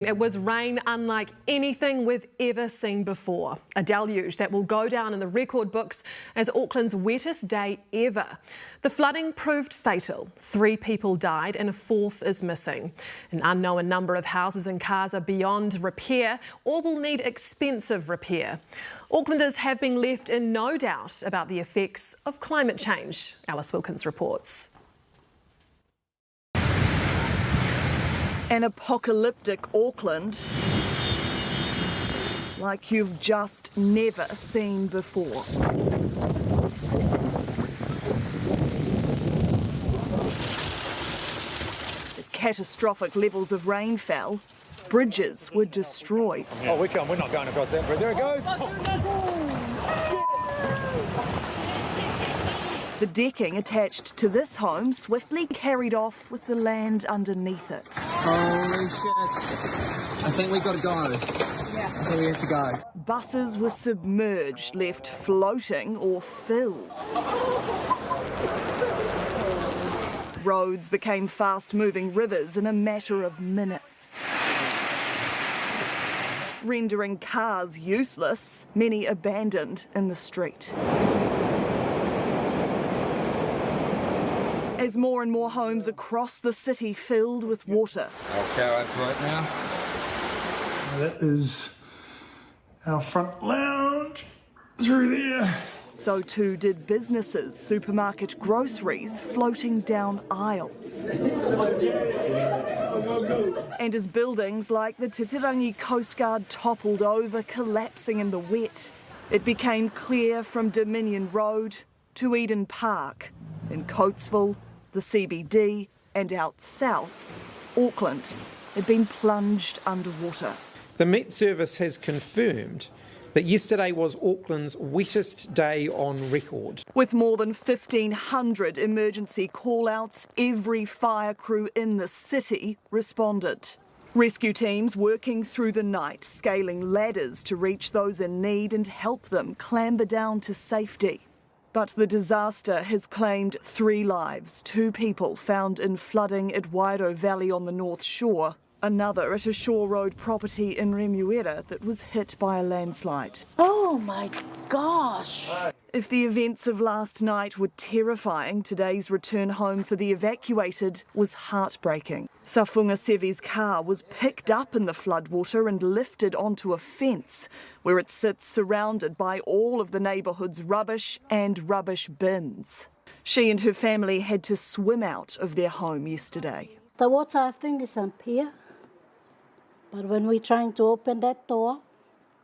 It was rain unlike anything we've ever seen before. A deluge that will go down in the record books as Auckland's wettest day ever. The flooding proved fatal. 3 people died and a 4th is missing. An unknown number of houses and cars are beyond repair or will need expensive repair. Aucklanders have been left in no doubt about the effects of climate change. Alice Wilkins reports. An apocalyptic Auckland like you've just never seen before. As catastrophic levels of rain fell, bridges were destroyed. Oh, we're not going across that bridge. There it goes. The decking attached to this home swiftly carried off with the land underneath it. Holy shit. I think we've got to go. Yeah. I think we have to go. Buses were submerged, left floating or filled. Roads became fast-moving rivers in a matter of minutes. Rendering cars useless, many abandoned in the street. As more and more homes across the city filled with water. Our carriage right now. That is our front lounge through there. So too did businesses, supermarket groceries floating down aisles. And as buildings like the Titirangi Coast Guard toppled over, collapsing in the wet, it became clear from Dominion Road to Eden Park, in Coatesville, the CBD and out south, Auckland had been plunged underwater. The Met Service has confirmed that yesterday was Auckland's wettest day on record. With more than 1,500 emergency call-outs, every fire crew in the city responded. Rescue teams working through the night, scaling ladders to reach those in need and help them clamber down to safety. But the disaster has claimed 3 lives, 2 people found in flooding at Wairau Valley on the North Shore, another at a Shore Road property in Remuera that was hit by a landslide. Oh my gosh! If the events of last night were terrifying, today's return home for the evacuated was heartbreaking. Safunga Sevi's car was picked up in the floodwater and lifted onto a fence, where it sits surrounded by all of the neighbourhood's rubbish and rubbish bins. She and her family had to swim out of their home yesterday. The water, I think, is up here. But when we're trying to open that door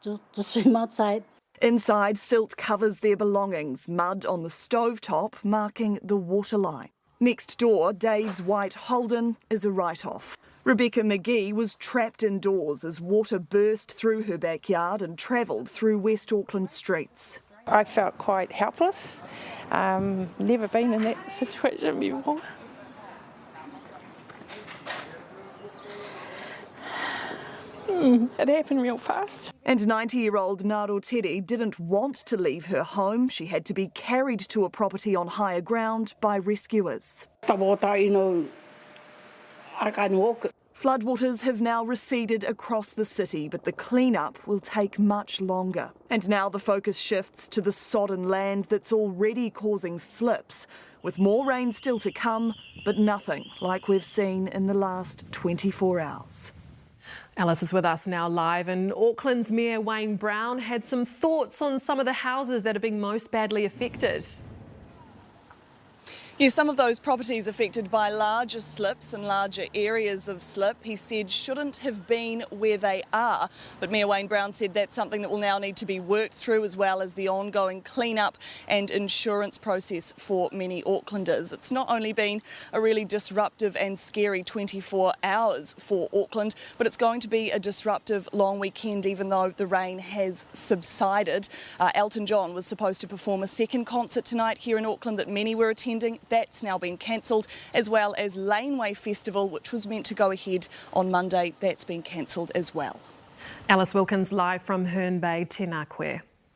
to swim outside. Inside, silt covers their belongings, mud on the stovetop marking the waterline. Next door, Dave's white Holden is a write-off. Rebecca McGee was trapped indoors as water burst through her backyard and travelled through West Auckland streets. I felt quite helpless. Never been in that situation before. It happened real fast. And 90-year-old Ngaro Teri didn't want to leave her home. She had to be carried to a property on higher ground by rescuers. The water, I can't walk. Floodwaters have now receded across the city, but the clean-up will take much longer. And now the focus shifts to the sodden land that's already causing slips, with more rain still to come, but nothing like we've seen in the last 24 hours. Alice is with us now live, and Auckland's Mayor Wayne Brown had some thoughts on some of the houses that are being most badly affected. Yes, some of those properties affected by larger slips and larger areas of slip, he said, shouldn't have been where they are. But Mayor Wayne Brown said that's something that will now need to be worked through, as well as the ongoing clean-up and insurance process for many Aucklanders. It's not only been a really disruptive and scary 24 hours for Auckland, but it's going to be a disruptive long weekend, even though the rain has subsided. Elton John was supposed to perform a second concert tonight here in Auckland that many were attending. That's now been cancelled, as well as Laneway Festival, which was meant to go ahead on Monday. That's been cancelled as well. Alice Wilkins live from Herne Bay, Tēnā koe.